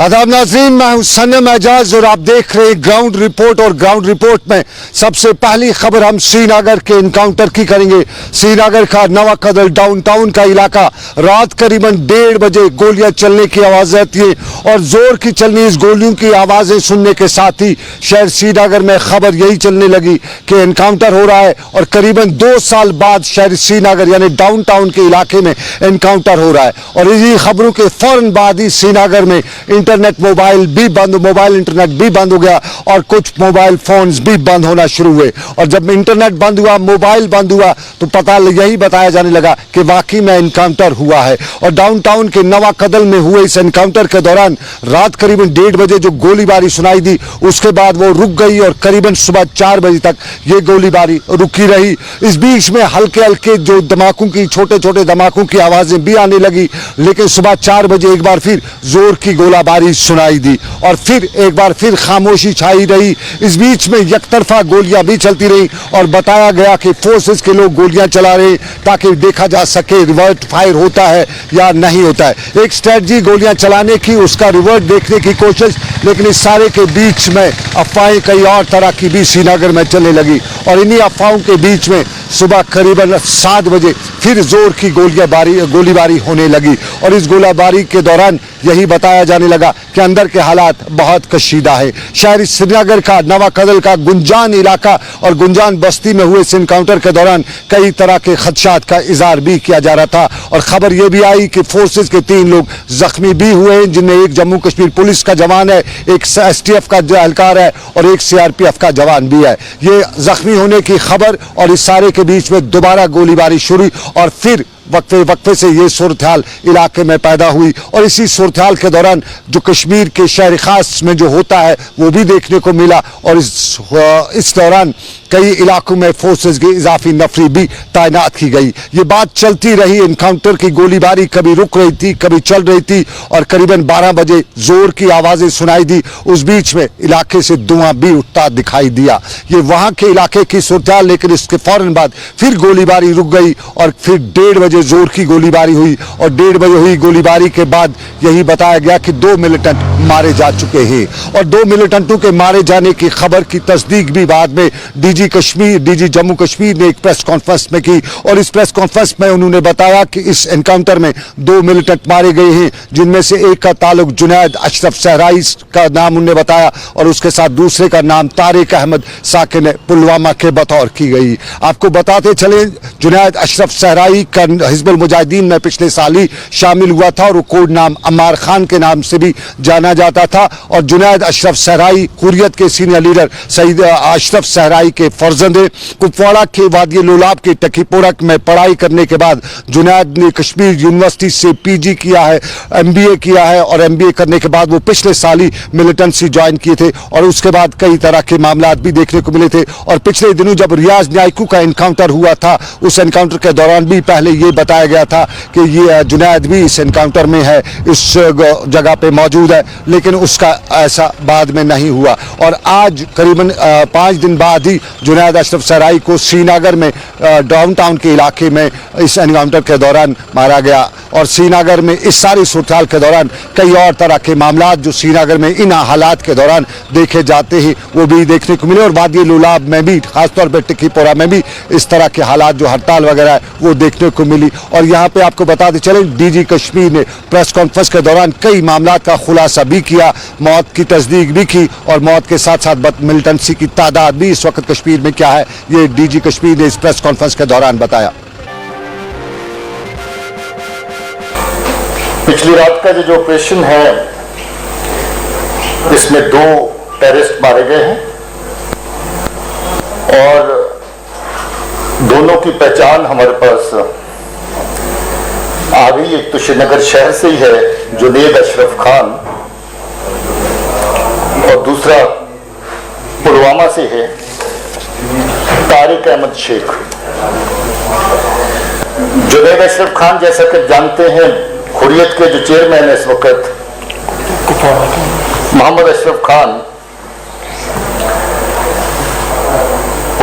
आदाब नाज़रीन, मैं हूं सनम एजाज और आप देख रहे हैं ग्राउंड रिपोर्ट। और ग्राउंड रिपोर्ट में सबसे पहली खबर हम श्रीनगर के इनकाउंटर की करेंगे। श्रीनगर का नवा कदल डाउनटाउन का इलाका, रात करीबन 1:30 बजे गोलियां चलने की आवाज़ आती है और जोर की चलनी इस गोलियों की आवाज़ें सुनने के साथ ही शहर श्रीनगर में खबर यही चलने लगी कि इनकाउंटर हो रहा है। और करीबन 2 साल बाद शहर श्रीनगर यानी डाउनटाउन के इलाके में इनकाउंटर हो रहा है। और इसी खबरों के फौरन बाद ही श्रीनगर में इंटरनेट मोबाइल इंटरनेट भी बंद हो गया और कुछ मोबाइल फोन्स भी बंद होना शुरू हुए। और जब इंटरनेट बंद हुआ, मोबाइल बंद हुआ, तो पता यही बताया जाने लगा कि वाकई में इनकाउंटर हुआ है। और डाउनटाउन के नवा कदल में हुए इस एनकाउंटर के दौरान रात करीबन 1:30 बजे जो गोलीबारी सुनाई दी, उसके बाद वो रुक गई और करीबन सुबह 4 बजे तक ये गोलीबारी रुकी रही। इस बीच में हल्के हल्के जो धमाकों की, छोटे छोटे धमाकोों की आवाजें भी आने लगी, लेकिन सुबह 4 बजे एक बार फिर जोर की गोलाबारी सुनाई दी और फिर एक बार फिर खामोशी छाई रही। इस बीच में एकतरफा गोलियां भी चलती रही और बताया गया कि फोर्सेस के लोग गोलियां चला रहे ताकि देखा जा सके रिवर्ट फायर होता है या नहीं होता है। एक स्ट्रेटजी गोलियां चलाने की, उसका रिवर्ट देखने की कोशिश, लेकिन इस सारे के बीच में अफवाहें कई और तरह की भी श्रीनगर में चलने लगी। और इन्हीं अफवाहों के बीच में सुबह करीबन 7 बजे फिर जोर की गोलीबारी होने लगी। और इस गोलीबारी के दौरान यही बताया जाने लगा कि अंदर के हालात बहुत कशीदा है। शहर श्रीनगर का नवा कदल का गुंजान इलाका और गुंजान बस्ती में हुए इस इनकाउंटर के दौरान कई तरह के खदशात का इजहार भी किया जा रहा था। और खबर यह भी आई कि फोर्सेस के 3 लोग जख्मी भी हुए हैं, जिनमें एक जम्मू कश्मीर पुलिस का जवान है, एक STF का एहलकार है और एक CRPF का जवान भी है। ये जख्मी होने की खबर और इस सारे के बीच में दोबारा गोलीबारी शुरू और फिर वक्फे से ये सूरत हाल इलाके में पैदा हुई। और इसी सूरत हाल के दौरान जो कश्मीर के शहर खास में जो होता है वो भी देखने को मिला। और इस दौरान कई इलाकों में फोर्सेस की इजाफी नफरी भी तैनात की गई। ये बात चलती रही, इनकाउंटर की गोलीबारी कभी रुक रही थी, कभी चल रही थी और करीबन 12 बजे जोर की आवाजें सुनाई दी। उस बीच में इलाके से धुआं भी उठता दिखाई दिया। ये वहां के इलाके की सूरत हाल, लेकिन इसके फौरन बाद फिर गोलीबारी रुक गई और फिर 1:30 बजे जोर की गोलीबारी हुई। और 1:30 बजे हुई गोलीबारी के बाद यही बताया गया कि 2 मिलिटेंट मारे जा चुके हैं। और 2 मिलिटेंटों के मारे जाने की खबर की तस्दीक भी बाद में डीजी जम्मू कश्मीर ने एक प्रेस कॉन्फ्रेंस में की। और इस प्रेस कॉन्फ्रेंस में उन्होंने बताया कि इस एनकाउंटर में 2 मिलिटेंट मारे गए हैं, जिनमें से एक का ताल्लुक जुनैद अशरफ सहराई का नाम उन्होंने बताया और उसके साथ दूसरे का नाम तारिक अहमद साकिन पुलवामा के बतौर की गई। आपको बताते चले, जुनैद अशरफ सहराई का हिजबुल मुजाहिदीन में पिछले साल ही शामिल हुआ था और वो कोड नाम अम्मार खान के नाम से भी जाना जाता था। और जुनैद अशरफ सहराई हुर्रियत के सीनियर लीडर सईद अशरफ सहराई के फर्जंद है। कुपवाड़ा के वादी लोलाब के टकीपोरा में पढ़ाई करने के बाद जुनैद ने कश्मीर यूनिवर्सिटी से PG किया है, MBA किया है और MBA करने के बाद वो पिछले साल ही मिलिटेंसी ज्वाइन किए थे। और उसके बाद कई तरह के मामलात भी देखने को मिले थे। और पिछले दिनों जब रियाज न्यायकू का एनकाउंटर हुआ था, उस एनकाउंटर के दौरान भी पहले ये बताया गया था कि ये जुनैद भी इस एनकाउंटर में है, इस जगह पे मौजूद है, लेकिन उसका ऐसा बाद में नहीं हुआ। और आज करीबन 5 दिन बाद ही जुनैद अशरफ सहराई को श्रीनगर में डाउनटाउन के इलाके में इस एनकाउंटर के दौरान मारा गया। और श्रीनगर में इस सारी सूरत के दौरान कई और तरह के मामलात जो श्रीनगर में इन हालात के दौरान देखे जाते हैं वो भी देखने को मिले। और वादी लुलाब में भी, खासतौर पर टिक्कीपोरा में भी इस तरह के हालात जो हड़ताल वगैरह है वो देखने को मिली। और यहाँ पे आपको बताते चले, DG कश्मीर ने प्रेस कॉन्फ्रेंस के दौरान कई मामलात का खुलासा भी किया, मौत की तस्दीक भी की और मौत के साथ साथ मिलिटेंसी की तादाद भी इस वक्त कश्मीर में क्या है, ये DG कश्मीर ने इस प्रेस कॉन्फ्रेंस के दौरान बताया। पिछली रात का जो ऑपरेशन है, इसमें 2 टेररिस्ट मारे गए हैं और दोनों की पहचान हमारे पास आ गई। एक तो श्रीनगर शहर से ही है, जुनैद अशरफ खान, और दूसरा पुलवामा से है, तारिक अहमद शेख। जुनैद अशरफ खान जैसा कि जानते हैं, हुर्रियत के जो चेयरमैन है इस वक्त, मोहम्मद अशरफ खान,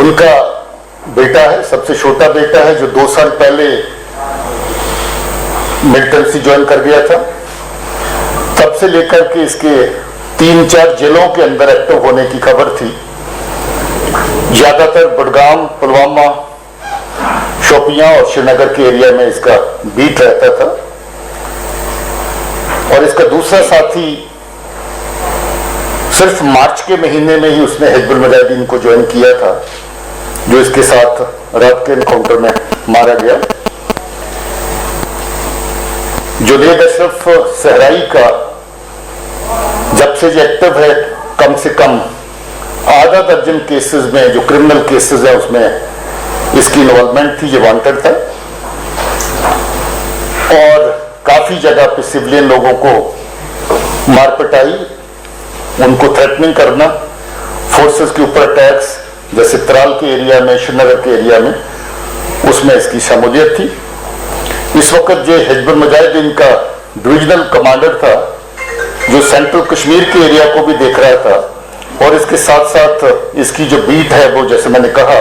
उनका बेटा है, सबसे छोटा बेटा है, जो 2 साल पहले मिलिटेंसी ज्वाइन कर गया था। तब से लेकर के इसके 3-4 जिलों के अंदर एक्टिव होने की खबर थी। ज्यादातर बडगाम, पुलवामा, शोपियां और श्रीनगर के एरिया में इसका बीट रहता था। और इसका दूसरा साथी सिर्फ मार्च के महीने में ही उसने हिजबुल मुजाहिदीन को ज्वाइन किया था, जो इसके साथ रात के एनकाउंटर में मारा गया। जुनैद अशरफ सहराई का जब से जो एक्टिव है, कम से कम आधा दर्जन केसेस में, जो क्रिमिनल केसेस है, उसमें इसकी इन्वॉल्वमेंट थी, ये वांटेड था। और काफी जगह पे सिविलियन लोगों को मारपिटाई, उनको थ्रेटनिंग करना, फोर्सेस के ऊपर अटैक्स, जैसे त्राल के एरिया में, श्रीनगर के एरिया में, उसमें इसकी शमूलियत थी। इस वक्त जो हिजबुल मुजाहिदीन का डिविजनल कमांडर था, जो सेंट्रल कश्मीर के एरिया को भी देख रहा था, और इसके साथ साथ इसकी जो बीट है वो, जैसे मैंने कहा,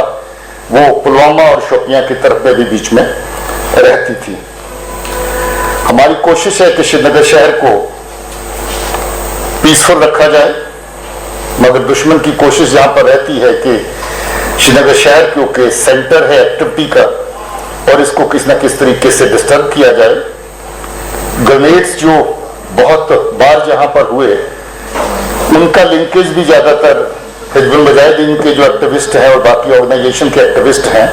वो पुलवामा और शोपियां की तरफ में भी बीच में रहती थी। हमारी कोशिश है कि श्रीनगर शहर को पीसफुल रखा जाए, मगर दुश्मन की कोशिश यहां पर रहती है कि श्रीनगर शहर क्योंकि सेंटर है एक्टिविटी का, और इसको किसी न किसी तरीके से डिस्टर्ब किया जाए। ग्रेनेड्स जो बहुत बार जहां पर हुए, उनका लिंकेज भी ज्यादातर हिजबुल मुजाहिदीन के जो एक्टिविस्ट हैं और बाकी ऑर्गेनाइजेशन के एक्टिविस्ट हैं,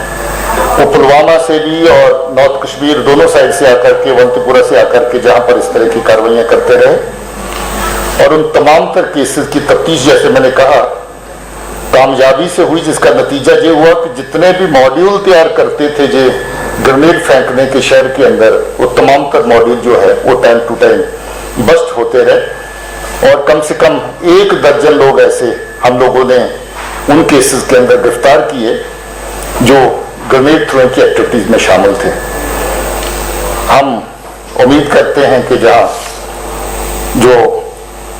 वो पुलवामा से भी और नॉर्थ कश्मीर दोनों साइड से आकर के, अवंतीपुरा से आकर के जहां पर इस तरह की कार्रवाइयां करते रहे। और उन तमाम तर केसेस की तफ्तीश, जैसे मैंने कहा, कामयाबी से हुई, जिसका नतीजा ये हुआ कि जितने भी मॉड्यूल तैयार करते थे जो ग्रेनेड फेंकने के शहर के अंदर, वो तमाम तर मॉड्यूल जो है वो टाइम टू टाइम बस्ट होते रहे। और कम से कम 1 दर्जन लोग ऐसे हम लोगों ने उन केसेस के अंदर गिरफ्तार किए जो ग्रेनेड थ्रोइंग की एक्टिविटीज में शामिल थे। हम उम्मीद करते हैं कि जहां जो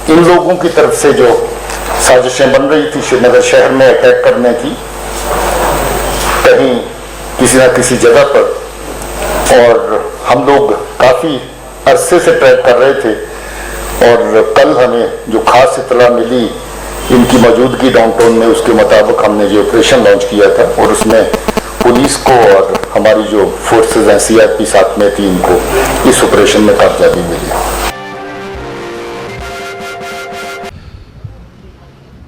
इन लोगों की तरफ से जो साजिशें बन रही थी श्रीनगर शहर में अटैक करने की, कहीं किसी न किसी जगह पर, और हम लोग काफी अरसे से ट्रैक कर रहे थे, और कल हमें जो खास इत्तला मिली इनकी मौजूदगी डाउनटाउन में, उसके मुताबिक हमने जो ऑपरेशन लॉन्च किया था, और उसमें पुलिस को और हमारी जो फोर्सेज हैं, CRP साथ में थी, इनको इस ऑपरेशन में कामयाबी मिली।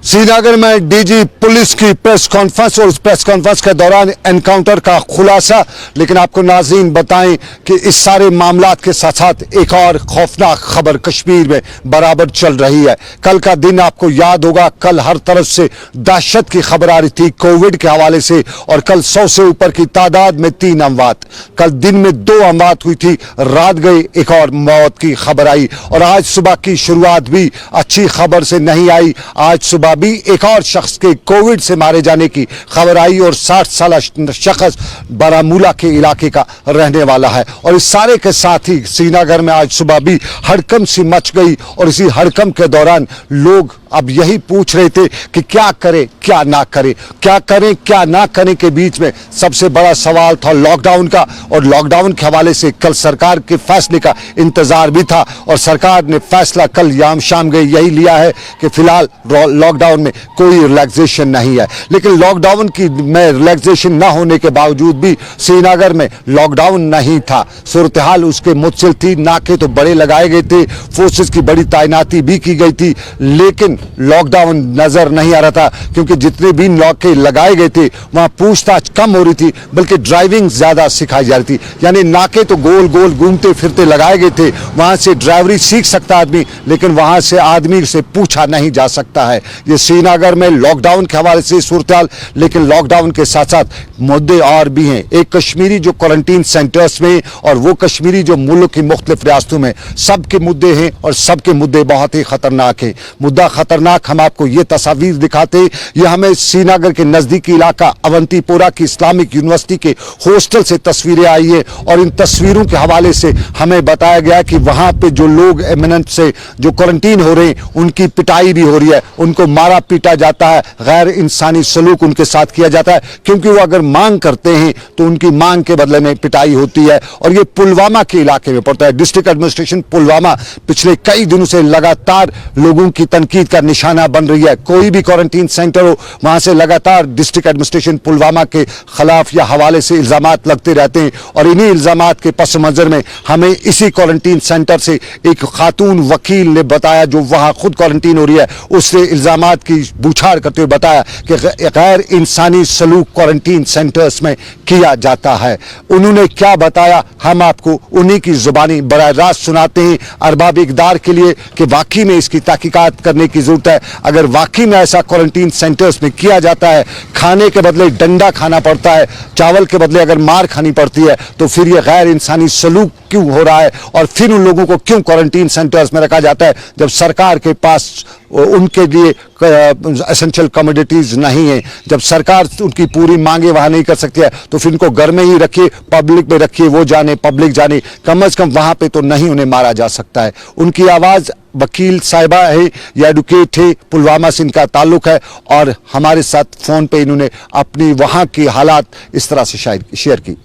श्रीनगर में डीजी पुलिस की प्रेस कॉन्फ्रेंस, और उस प्रेस कॉन्फ्रेंस के दौरान एनकाउंटर का खुलासा। लेकिन आपको नाज़रीन बताएं कि इस सारे मामलात के साथ साथ एक और खौफनाक खबर कश्मीर में बराबर चल रही है। कल का दिन आपको याद होगा, कल हर तरफ से दहशत की खबर आ रही थी कोविड के हवाले से, और कल 100 से ऊपर की तादाद में 3 अमवात, कल दिन में 2 अमवात हुई थी, रात गई एक और मौत की खबर आई। और आज सुबह की शुरुआत भी अच्छी खबर से नहीं आई। आज सुबह भी एक और शख्स के कोविड से मारे जाने की खबर आई, और 60 साल शख्स बारामूला के इलाके का रहने वाला है। और इस सारे के साथ ही श्रीनगर में आज सुबह भी हड़कंप सी मच गई, और इसी हड़कंप के दौरान लोग अब यही पूछ रहे थे कि क्या करें क्या ना करें, क्या करें क्या ना करें के बीच में सबसे बड़ा सवाल था लॉकडाउन का। और लॉकडाउन के हवाले से कल सरकार के फैसले का इंतजार भी था, और सरकार ने फैसला कल शाम गए यही लिया है कि फिलहाल लॉकडाउन में कोई रिलैक्सेशन नहीं है। लेकिन लॉकडाउन की में रिलैक्सेशन ना होने के बावजूद भी श्रीनगर में लॉकडाउन नहीं था, सूरत हाल उसके मुतसिल थी। नाके तो बड़े लगाए गए थे, फोर्सेस की बड़ी तैनाती भी की गई थी, लेकिन लॉकडाउन नजर नहीं आ रहा था, क्योंकि जितने भी नाके लगाए गए थे वहां पूछताछ कम हो रही थी, बल्कि ड्राइविंग ज्यादा सिखाई जा रही थी। यानी नाके तो गोल गोल घूमते फिरते लगाए गए थे, वहां से ड्राइवरी सीख सकता आदमी, लेकिन वहां से आदमी से पूछा नहीं जा सकता है। ये श्रीनगर में लॉकडाउन के हवाले से सूरत हाल। लेकिन लॉकडाउन के साथ साथ मुद्दे और भी हैं। एक कश्मीरी जो क्वारंटीन सेंटर्स में, और वो कश्मीरी जो मुल्क की मुख्तलिफ रियासतों में, सबके मुद्दे हैं, और सबके मुद्दे बहुत ही खतरनाक हैं। मुद्दा खतरनाक हम आपको ये तस्वीर दिखाते हैं। ये हमें श्रीनगर के नजदीकी इलाका अवंतीपोरा की इस्लामिक यूनिवर्सिटी के हॉस्टल से तस्वीरें आई है और इन तस्वीरों के हवाले से हमें बताया गया कि वहां पे जो लोग एमिनेंट से जो क्वारंटीन हो रहे हैं उनकी पिटाई भी हो रही है, उनको मारा पीटा जाता है, गैर इंसानी सलूक उनके साथ किया जाता है, क्योंकि वो अगर मांग करते हैं तो उनकी मांग के बदले में पिटाई होती है। और ये पुलवामा के इलाके में पड़ता है। डिस्ट्रिक्ट एडमिनिस्ट्रेशन पुलवामा पिछले कई दिनों से लगातार लोगों की तनकीद का निशाना बन रही है। कोई भी क्वारंटीन सेंटर हो वहां से लगातार डिस्ट्रिक्ट एडमिनिस्ट्रेशन पुलवामा के खिलाफ या हवाले से इल्जामात लगते रहते हैं और इन्हीं इल्जामात के पस मंजर में हमें इसी क्वारंटीन सेंटर से एक खातून वकील ने बताया जो वहां खुद क्वारंटीन हो रही है, उससे इल्जामात की बूछाड़ करते हुए बताया कि गैर इंसानी सलूक क्वारंटीन सेंटर्स में किया जाता है। उन्होंने क्या बताया हम आपको उन्हीं की जुबानी बराह रास्त सुनाते हैं अरबाब इक़दार के लिए कि वाकई में इसकी तहकीकात करने की जरूरत है। अगर वाकई में ऐसा क्वारंटीन सेंटर्स में किया जाता है, खाने के बदले डंडा खाना पड़ता है, चावल के बदले अगर मार खानी पड़ती है, तो फिर यह गैर इंसानी सलूक क्यों हो रहा है और फिर उन लोगों को क्यों क्वारंटीन सेंटर्स में रखा जाता है जब सरकार के पास उनके लिए एसेंशियल कमोडिटीज नहीं है। जब सरकार उनकी पूरी मांगे वहां नहीं कर सकती है तो फिर उनको घर में ही रखिए, पब्लिक में रखिए, वो जाने पब्लिक जाने, कम से कम वहां पे तो नहीं उन्हें मारा जा सकता है। उनकी आवाज वकील साहिबा है या एडवोकेट है, पुलवामा से इनका ताल्लुक है और हमारे साथ फोन पे इन्होंने अपनी वहां की हालात इस तरह से शेयर की।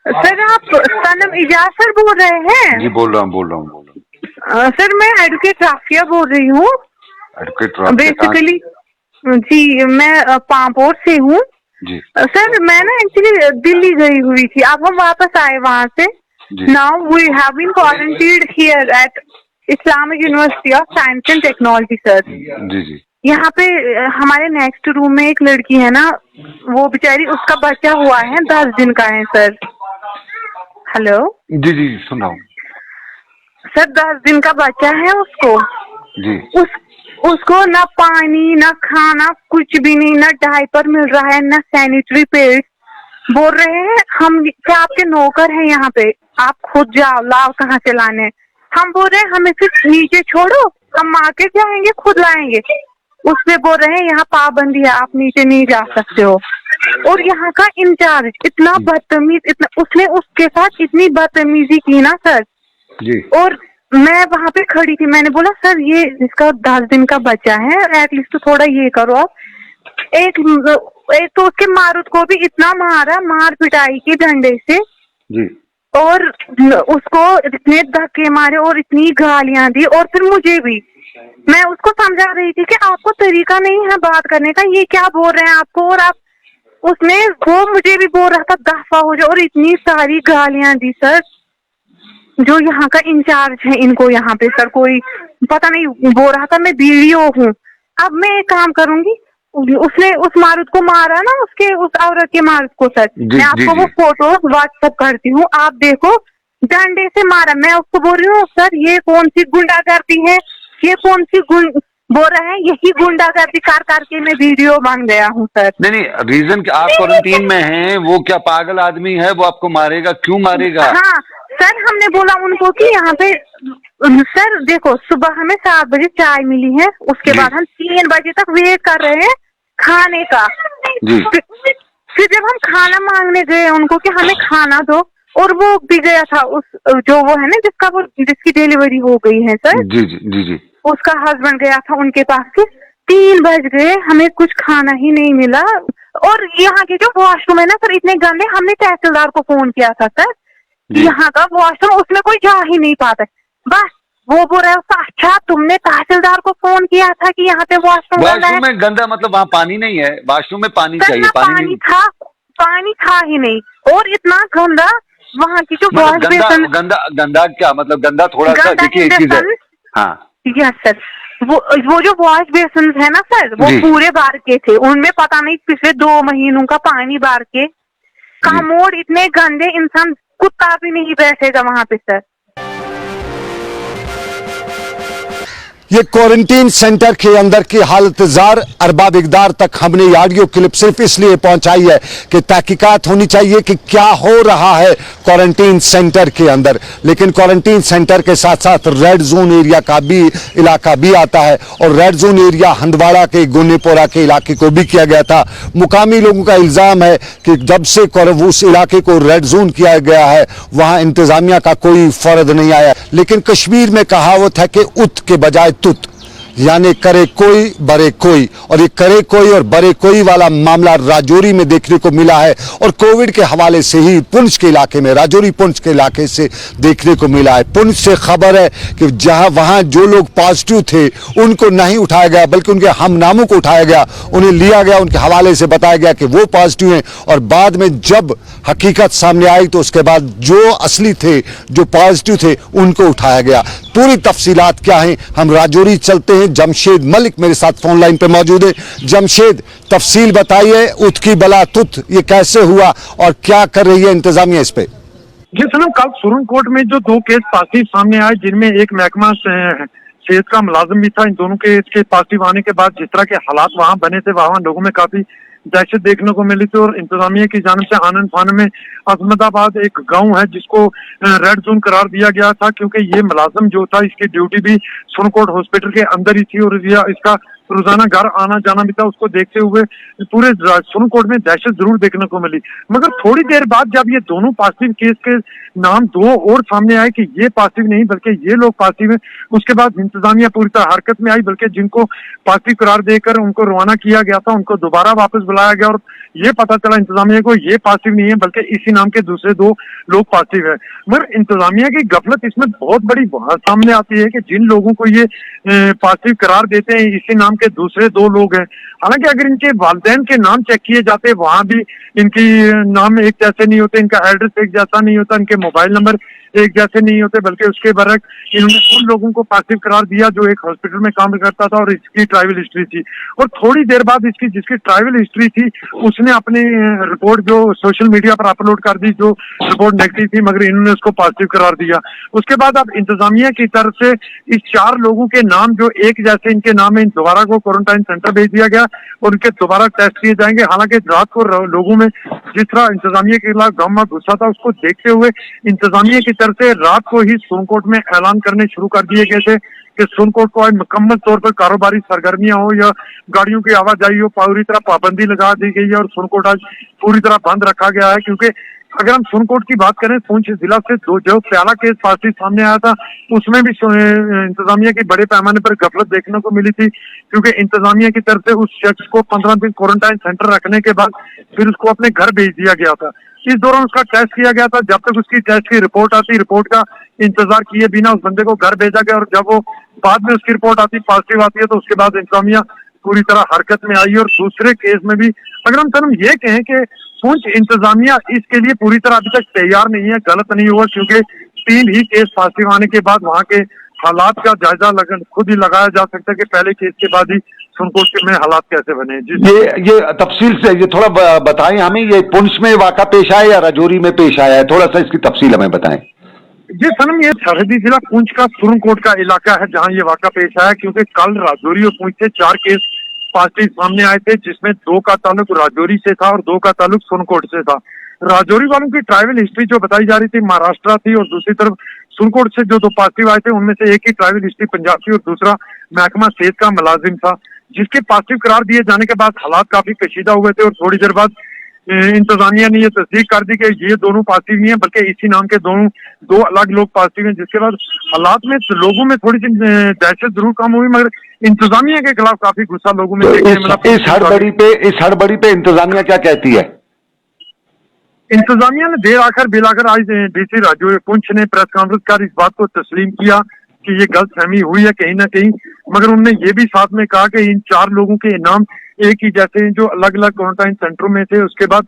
सर आप सनम इजाज सर बोल रहे हैं? जी बोल रहा हूँ। सर मैं एडवोकेट राफिया बोल रही हूँ। एडवोकेट राफिया बेसिकली जी मैं पामपोर से हूँ। जी सर मैं ना एक्चुअली दिल्ली गई हुई थी, अब हम वापस आए वहाँ से। Now we have been quarantined here at Islamic university of science and technology sir. जी यहाँ पे हमारे नेक्स्ट रूम में एक लड़की है ना, वो बेचारी उसका बच्चा हुआ है 10 दिन का है सर। हेलो जी सुन रहा हूँ सर, 10 दिन का बच्चा है उसको जी। उसको ना पानी ना खाना कुछ भी नहीं, ना डायपर मिल रहा है ना सैनिटरी पैड। बोल रहे हैं हम क्या आपके नौकर हैं यहाँ पे, आप खुद जाओ लाओ कहाँ से लाने। हम बोल रहे हैं हमें सिर्फ नीचे छोड़ो, हम मार्केट जाएंगे खुद लाएंगे। उसमें बोल रहे हैं यहाँ पाबंदी है, आप नीचे नहीं जा सकते हो। और यहाँ का इंचार्ज इतना बदतमीज, इतना उसने उसके साथ इतनी बदतमीजी की ना सर जी। और मैं वहाँ पे खड़ी थी, मैंने बोला सर ये इसका 10 दिन का बच्चा है, एटलीस्ट तो थोड़ा ये करो आप। एक तो उसके मारूद को भी इतना मारा, मार पिटाई की डंडे से जी। और उसको इतने धक्के मारे और इतनी गालियां दी। और फिर मुझे भी, मैं उसको समझा रही थी कि आपको तरीका नहीं है बात करने का, ये क्या बोल रहे हैं आपको। और आप उसने वो मुझे भी बोल रहा था दफा हो जाओ, और इतनी सारी गालियां दी सर। जो यहाँ का इंचार्ज है इनको यहाँ पे सर कोई पता नहीं, बोल रहा था मैं वीडियो हूँ। अब मैं एक काम करूंगी, उसने उस मारूद को मारा ना, उसके उस औरत के मारूद को सर, मैं आपको वो फोटो व्हाट्सएप करती हूँ, आप देखो डंडे से मारा। मैं उसको बोल रही हूँ सर ये कौन सी गुंडागर्दी है, ये कौन सी बोल रहे हैं यही गुंडागर्दी कर के मैं वीडियो बन गया हूँ सर। नहीं रीजन कि आप क्वारंटीन में हैं, वो क्या पागल आदमी है, वो आपको मारेगा, क्यों मारेगा? हाँ सर, हमने बोला उनको कि यहाँ पे सर देखो सुबह हमें 7 बजे चाय मिली है, उसके बाद हम 3 बजे तक वेट कर रहे हैं खाने का। फिर जब हम खाना मांगने गए उनको कि हमें खाना दो, और वो भी गया था उस जो वो है ना जिसकी डिलीवरी हो गई है सर, जी उसका हस्बैंड गया था उनके पास के। 3 बज गए, हमें कुछ खाना ही नहीं मिला। और यहाँ के जो वॉशरूम है ना सर इतने गंदे, हमने तहसीलदार को फोन किया था सर, यहाँ का वॉशरूम उसमें कोई जा ही नहीं पाता। बस वो बोल रहा है अच्छा तुमने तहसीलदार को फोन किया था कि यहाँ पे वॉशरूम में गंदा, मतलब वहाँ पानी नहीं है, वॉशरूम में पानी चाहिए, पानी था ही नहीं। और इतना गंदा वहाँ की जो मतलब वॉश बेसन, गंदा क्या मतलब, गंदा थोड़ा सा देखिए एक चीज है। हाँ यस सर, वो जो वॉश बेसन है ना सर, वो पूरे बार के थे, उनमें पता नहीं पिछले 2 महीनों का पानी बार के। कमोड इतने गंदे, इंसान कुत्ता भी नहीं बैठेगा वहाँ पे सर। ये क्वारंटीन सेंटर के अंदर की हालत जार अरबाब इकदार तक हमने ये ऑडियो क्लिप सिर्फ इसलिए पहुंचाई है कि तहकीकात होनी चाहिए कि क्या हो रहा है क्वारंटीन सेंटर के अंदर। लेकिन क्वारंटीन सेंटर के साथ साथ रेड जोन एरिया का भी इलाका भी आता है और रेड जोन एरिया हंदवाड़ा के गुन्नीपोरा के इलाके को भी किया गया था। मुकामी लोगों का इल्जाम है कि जब से उस इलाके को रेड जोन किया गया है वहां इंतजामिया का कोई फर्ज नहीं आया। लेकिन कश्मीर में कहावत है कि उत के बजाय तुत, यानी करे कोई बरे कोई, और ये करे कोई और बरे कोई वाला मामला राजौरी में देखने को मिला है और कोविड के हवाले से ही पुंछ के इलाके में, राजौरी पुंछ के इलाके से देखने को मिला है। पुंछ से खबर है कि जहां वहां जो लोग पॉजिटिव थे उनको नहीं उठाया गया बल्कि उनके हम नामों को उठाया गया, उन्हें लिया गया, उनके हवाले से बताया गया कि वो पॉजिटिव हैं और बाद में जब हकीकत सामने आई तो उसके बाद जो असली थे, जो पॉजिटिव थे, उनको उठाया गया। पूरी तफसीलात क्या हैं, हम राजौरी चलते हैं। जमशेद मलिक मेरे साथ फोन लाइन पे मौजूद है। जमशेद, तफसील बताइए, उत की बला तुत ये कैसे हुआ और क्या कर रही है इंतजामिया इस पे? जी सनम, कल सुरनकोट में जो 2 केस पॉजिटिव सामने आए जिनमें एक महकमा सेहत का मुलाजिम भी था, इन दोनों के इसके पॉजिटिव आने के बाद जिस तरह के हालात वहां बने थे वहां लोगों में काफी दहशत देखने को मिली थी और इंतजामिया की जानिब से आनंद फान में अहमदाबाद एक गांव है जिसको रेड जोन करार दिया गया था क्योंकि ये मुलाजिम जो था इसकी ड्यूटी भी सुरनकोट हॉस्पिटल के अंदर ही थी और इसका रोजाना घर आना जाना भी था। उसको देखते हुए पूरे सुरनकोट में दहशत जरूर देखने को मिली। मगर थोड़ी देर बाद जब ये दोनों पॉजिटिव केस के नाम 2 और सामने आए कि ये पॉजिटिव नहीं बल्कि ये लोग पॉजिटिव है, उसके बाद इंतजामिया पूरी तरह हरकत में आई, बल्कि जिनको पॉजिटिव करार देकर उनको रवाना किया गया था उनको दोबारा वापस बुलाया गया और ये पता चला इंतजामिया को ये पॉजिटिव नहीं है बल्कि इसी नाम के दूसरे 2 लोग पॉजिटिव है। मगर इंतजामिया की गफलत इसमें बहुत बड़ी सामने आती है कि जिन लोगों को ये पॉजिटिव करार देते हैं इसी नाम के दूसरे 2 लोग हैं। हालांकि अगर इनके वालिदैन के नाम चेक किए जाते वहां भी इनकी नाम एक जैसे नहीं होते, इनका एड्रेस एक जैसा नहीं होता, इनके मोबाइल नंबर एक जैसे नहीं होते, बल्कि उसके बरक इन्होंने उन लोगों को पॉजिटिव करार दिया जो एक हॉस्पिटल में काम करता था और इसकी ट्रैवल हिस्ट्री थी। और थोड़ी देर बाद इसकी जिसकी ट्रैवल हिस्ट्री थी उसने अपनी रिपोर्ट जो सोशल मीडिया पर अपलोड कर दी, जो रिपोर्ट नेगेटिव थी, मगर इन्होंने उसको पॉजिटिव करार दिया। उसके बाद अब इंतजामिया की तरफ से इस 4 लोगों के नाम जो एक जैसे इनके नाम है, इन दोबारा को क्वारंटाइन सेंटर भेज दिया गया और उनके दोबारा टेस्ट किए जाएंगे। हालांकि रात को लोगों में जिस तरह इंतजामिया के खिलाफ गम गुस्सा था उसको देखते हुए इंतजामिया की तरफ से रात को ही सुरनकोट में ऐलान करने शुरू कर दिए गए थे कि सुरनकोट को मुकम्मल तौर पर कारोबारी सरगर्मियां हो या गाड़ियों की आवाजाही हो पूरी तरह पाबंदी लगा दी गई है और सुरनकोट आज पूरी तरह बंद रखा गया है। क्योंकि अगर हम सुरनकोट की बात करें, पुंछ जिला से जो पहला केस पॉजिटिव सामने आया था उसमें भी इंतजामिया की बड़े पैमाने पर गफलत देखने को मिली थी क्योंकि इंतजामिया की तरफ से उस शख्स को 15 दिन क्वारंटाइन सेंटर रखने के बाद फिर उसको अपने घर भेज दिया गया था। इस दौरान उसका टेस्ट किया गया था, जब तक उसकी टेस्ट की रिपोर्ट आती, रिपोर्ट का इंतजार किए बिना उस बंदे को घर भेजा गया और जब वो बाद में उसकी रिपोर्ट आती पॉजिटिव आती है तो उसके बाद इंतजामिया पूरी तरह हरकत में आई। और दूसरे केस में भी अगर हम ये कहें कि पुंछ इंतजामिया इसके लिए पूरी तरह अभी तक तैयार नहीं है, गलत नहीं हुआ क्योंकि 3 ही केस पॉजिटिव आने के बाद वहां के हालात का जायजा खुद ही लगाया जा सकता है कि पहले केस के बाद ही सुरनकोट में हालात कैसे बने। ये तफसील से ये थोड़ा बताएं हमें, ये पुंछ में वाक़ा पेश आया या राजौरी में पेश आया है, थोड़ा सा इसकी तफसील हमें बताएं। जी सनम, ये सरहदी जिला पुंछ का सुरनकोट का इलाका है जहां ये वाक़ा पेश आया क्योंकि कल राजौरी और पुंछ से 4 केस पॉजिटिव सामने आए थे जिसमें 2 का ताल्लुक राजौरी से था और 2 का ताल्लुक सुरनकोट से था। राजौरी वालों की ट्रैवल हिस्ट्री जो बताई जा रही थी महाराष्ट्र थी और दूसरी तरफ सुरनकोट से जो 2 पॉजिटिव आए थे उनमें से एक ही ट्रैवल हिस्ट्री पंजाब थी और दूसरा महकमा सेहत का मुलाजिम था, जिसके पॉजिटिव करार दिए जाने के बाद हालात काफी कशीदा हुए थे और थोड़ी देर बाद इंतजामिया ने यह तस्दीक कर दी कि ये दोनों पॉजिटिव नहीं है बल्कि इसी नाम के 2 अलग लोग पॉजिटिव हैं, जिसके बाद हालात में लोगों में थोड़ी सी दहशत जरूर कम हुई मगर इंतजामिया के खिलाफ काफी गुस्सा लोगों में इस हड़बड़ी पे इंतजामिया क्या कहती है? इंतजामिया ने देर आकर बेलाकर आज डीसी राजौरी पुंछ ने प्रेस कॉन्फ्रेंस कर इस बात को तस्लीम किया कि ये गलतफहमी हुई है कहीं ना कहीं, मगर उन्होंने ये भी साथ में कहा कि इन 4 लोगों के नाम एक ही जैसे जो अलग अलग क्वारंटाइन सेंटरों में थे, उसके बाद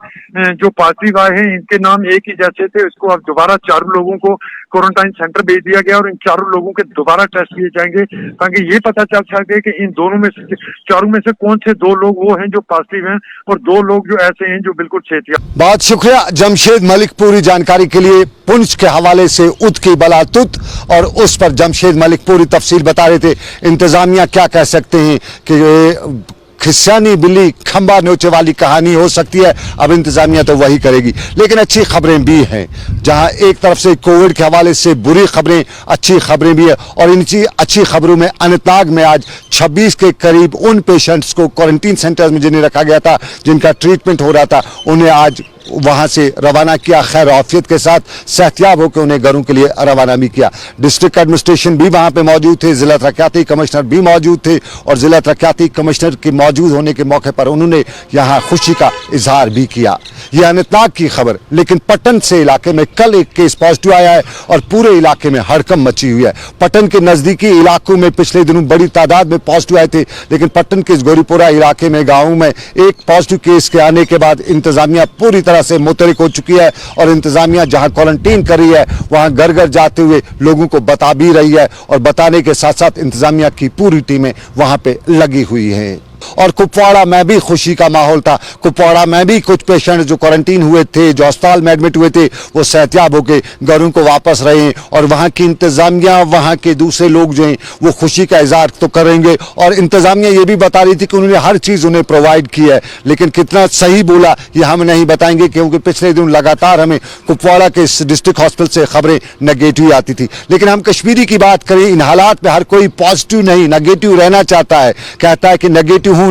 जो पॉजिटिव आए हैं इनके नाम एक ही जैसे थे। इसको अब दोबारा 4 लोगों को क्वारंटाइन सेंटर भेज दिया गया और इन 4 लोगों के दोबारा टेस्ट किए जाएंगे ताकि ये पता चल सके कि इन दोनों में से 4 में से कौन से 2 लोग वो हैं जो पॉजिटिव हैं और 2 लोग जो ऐसे हैं जो बिल्कुल सेहतियाब। बहुत शुक्रिया जमशेद मलिक पूरी जानकारी के लिए। पुंछ के हवाले से उत की बला तुत और उस पर जमशेद मलिक पूरी तफसील बता रहे थे। इंतजामिया क्या कह सकते हैं कि खिस्सानी बिल्ली खंबा नोचे वाली कहानी हो सकती है, अब इंतजामिया तो वही करेगी। लेकिन अच्छी खबरें भी हैं, जहां एक तरफ से कोविड के हवाले से बुरी खबरें, अच्छी खबरें भी है। और इन अच्छी खबरों में अनंतनाग में आज 26 के करीब उन पेशेंट्स को क्वारंटीन सेंटर्स में जिन्हें रखा गया था, जिनका ट्रीटमेंट हो रहा था, उन्हें आज वहां से रवाना किया खैर आफियत के साथ, सेहतियाब होकर उन्हें घरों के लिए रवाना भी किया। डिस्ट्रिक्ट एडमिनिस्ट्रेशन भी वहां पे मौजूद थे, जिला तरक्याती कमिश्नर भी मौजूद थे और जिला तरक्याती कमिश्नर के मौजूद होने के मौके पर उन्होंने यहां खुशी का इजहार भी किया। यह अनंतनाग की खबर, लेकिन पटन से इलाके में कल एक केस पॉजिटिव आया है और पूरे इलाके में हड़कंप मची हुई है। पटन के नजदीकी इलाकों में पिछले दिनों बड़ी तादाद में पॉजिटिव आए थे, लेकिन पटन के गोरीपुरा इलाके में गाँव में एक पॉजिटिव केस के आने के बाद इंतजामिया पूरी तरह से मुतरिक हो चुकी है और इंतजामिया जहां क्वारंटीन कर रही है वहां घर घर जाते हुए लोगों को बता भी रही है और बताने के साथ साथ इंतजामिया की पूरी टीमें वहां पे लगी हुई हैं। और कुपवाड़ा में भी खुशी का माहौल था। कुपवाड़ा में भी कुछ पेशेंट जो क्वारंटीन हुए थे, जो अस्पताल में एडमिट हुए थे, वो सेहतियाब होकर घरों को वापस रहे हैं और वहां की इंतजामिया, वहां के दूसरे लोग जो हैं वो खुशी का इजहार तो करेंगे। और इंतजामिया ये भी बता रही थी कि उन्होंने हर चीज उन्हें प्रोवाइड की है, लेकिन कितना सही बोला ये हम नहीं बताएंगे क्योंकि पिछले दिन लगातार हमें कुपवाड़ा के डिस्ट्रिक्ट हॉस्पिटल से खबरें नेगेटिव आती थी। लेकिन हम कश्मीरी की बात करें, इन हालात में हर कोई पॉजिटिव नहीं नेगेटिव रहना चाहता है, कहता है कि नेगेटिव हूं,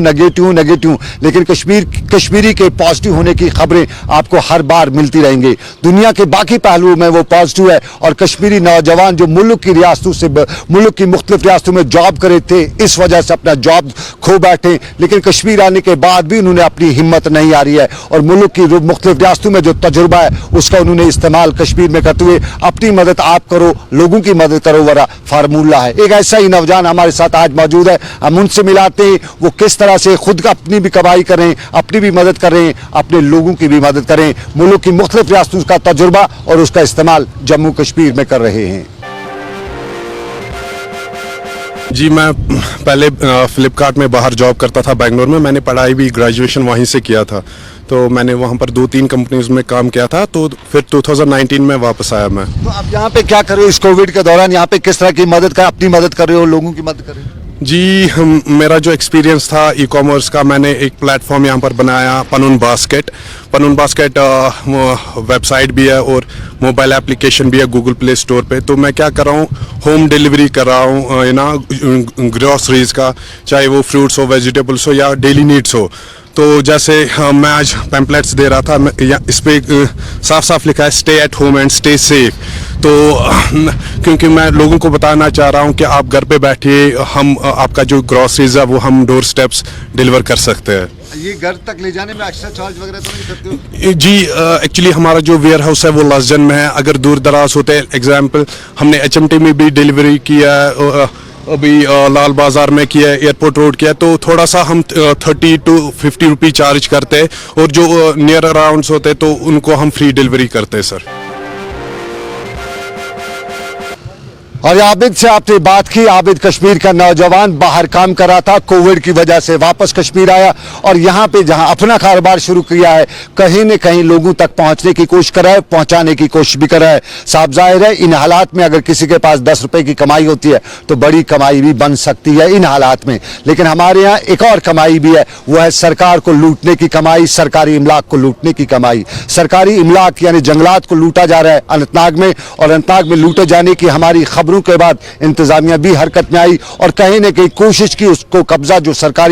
लेकिन कश्मीरी के पॉजिटिव होने की खबरें आपको हर बार मिलती रहेंगी। दुनिया के बाकी पहलुओं में वो पॉजिटिव है और कश्मीरी नौजवान जो मुल्क की मुख्तलिफ रियासतों में जॉब करे थे, इस वजह से अपना जॉब खो बैठे, लेकिन कश्मीर आने के बाद भी उन्होंने अपनी हिम्मत नहीं हारी है और मुल्क की मुख्तलिफ रियासतों में जो तजुर्बा है उसका उन्होंने इस्तेमाल कश्मीर में करते हुए अपनी मदद आप करो, लोगों की मदद करो वाला फार्मूला है। एक ऐसा ही नौजवान हमारे साथ आज मौजूद है, हम उनसे मिलाते हैं वो किस तरह से खुद का अपनी भी कमाई कर रहे हैं, अपनी भी मदद कर रहे हैं, अपने लोगों की भी मदद कर रहे हैं, मुल्क की मुख्तलिफ रियासतों का तजुर्बा और उसका इस्तेमाल जम्मू कश्मीर में कर रहे हैं। जी मैं पहले फ्लिपकार्ट में बाहर जॉब करता था बेंगलोर में। मैंने पढ़ाई भी ग्रेजुएशन वहीं से किया था, तो मैंने वहाँ पर 2-3 कंपनीज में काम किया था। तो फिर 2019 में वापस आया मैं। तो आप यहाँ पे क्या कर रहे हो इस कोविड के दौरान? यहाँ पे किस तरह की मदद कर, अपनी मदद कर रहे हो, लोगों की मदद कर रहे हो? जी मेरा जो एक्सपीरियंस था ई कॉमर्स का, मैंने एक प्लेटफॉर्म यहाँ पर बनाया पनून बास्केट वेबसाइट भी है और मोबाइल एप्लीकेशन भी है गूगल प्ले स्टोर पे। तो मैं क्या कर रहा हूँ, होम डिलीवरी कर रहा हूँ ना ग्रॉसरीज का, चाहे वो फ्रूट्स हो, वेजिटेबल्स हो या डेली नीड्स हो। तो जैसे मैं आज पैम्पलेट्स दे रहा था, इस पर साफ साफ लिखा है stay at home and stay safe. तो क्योंकि मैं लोगों को बताना चाह रहा हूं कि आप घर पे बैठिए, हम आपका जो ग्रॉसरीज है वो हम डोर स्टेप्स डिलीवर कर सकते हैं। ये घर तक ले जाने में एक्स्ट्रा चार्ज वगैरह तो नहीं करते हो? जी एक्चुअली हमारा जो वेयर हाउस है वो लसजन में है। अगर दूर दराज होते, एग्जाम्पल हमने HMT में भी डिलीवरी किया है, अभी लाल बाजार में किया है, एयरपोर्ट रोड किया है, तो थोड़ा सा हम 30 to 50 रुपये चार्ज करते हैं और जो नियर अराउंड्स होते हैं तो उनको हम फ्री डिलीवरी करते हैं सर। और आबिद से आपने बात की, आबिद कश्मीर का नौजवान बाहर काम कर रहा था, कोविड की वजह से वापस कश्मीर आया और यहाँ पे जहाँ अपना कारोबार शुरू किया है, कहीं न कहीं लोगों तक पहुँचने की कोशिश कर रहा है, पहुँचाने की कोशिश भी कर रहा है। साफ जाहिर है इन हालात में अगर किसी के पास 10 रुपए की कमाई होती है तो बड़ी कमाई भी बन सकती है इन हालात में। लेकिन हमारे यहाँ एक और कमाई भी है, वो है सरकार को लूटने की कमाई, सरकारी इमलाक को लूटने की कमाई। सरकारी इमलाक यानी जंगलात को लूटा जा रहा है अनंतनाग में, और अनंतनाग में लूटे जाने की हमारी खबरों के बाद इंतजामिया भी हरकत में आई और कहीं न कहीं कोशिश की उसको कब्जा जो सरकारी